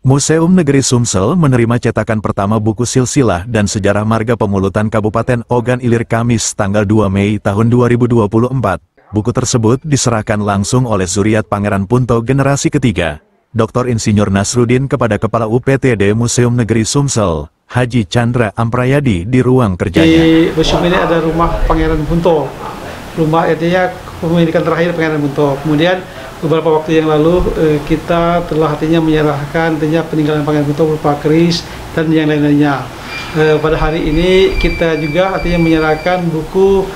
Museum Negeri Sumsel menerima cetakan pertama buku silsilah dan sejarah marga Pemulutan Kabupaten Ogan Ilir Kamis tanggal 2 Mei tahun 2024. Buku tersebut diserahkan langsung oleh Zuriat Pangeran Punto generasi ketiga, Dr. Insinyur Nasruddin kepada Kepala UPTD Museum Negeri Sumsel, Haji Chandra Amprayadi di ruang kerjanya. Di museum ini ada rumah Pangeran Punto, rumah artinya pemilikan terakhir Pangeran Punto. Kemudian beberapa waktu yang lalu kita telah artinya menyerahkan artinya peninggalan Pangeran Punto berupa keris dan yang lain-lainnya. Pada hari ini kita juga artinya menyerahkan buku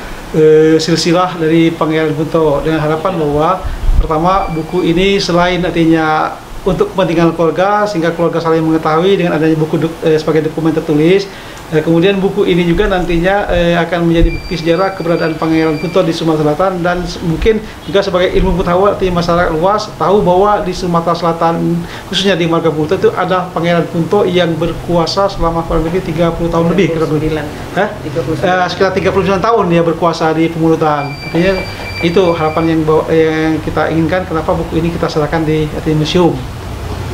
silsilah dari Pangeran Punto dengan harapan bahwa pertama buku ini selain artinya untuk kepentingan keluarga sehingga keluarga saling mengetahui dengan adanya buku sebagai dokumen tertulis. Kemudian buku ini juga nantinya akan menjadi bukti sejarah keberadaan Pangeran Punto di Sumatera Selatan dan mungkin juga sebagai ilmu pengetahuan artinya masyarakat luas tahu bahwa di Sumatera Selatan khususnya di Marga Punto itu ada Pangeran Punto yang berkuasa selama kurang lebih 30 tahun lebih. 39. Sekitar 39 tahun dia berkuasa di Pemulutan. Artinya itu harapan yang kita inginkan kenapa buku ini kita serahkan di museum.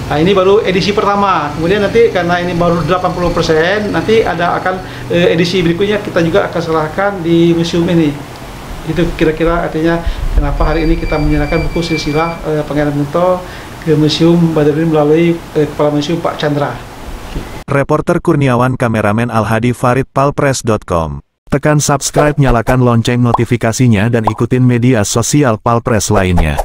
Nah, ini baru edisi pertama, kemudian nanti karena ini baru 80%, nanti akan edisi berikutnya kita juga akan serahkan di museum ini. Itu kira-kira artinya kenapa hari ini kita menyerahkan buku silsilah Pangeran Punto ke Museum Badrudin melalui Kepala Museum Pak Chandra. Reporter Kurniawan, kameramen Al-Hadi Farid, palpres.com. Tekan subscribe, nyalakan lonceng notifikasinya dan ikutin media sosial Palpres lainnya.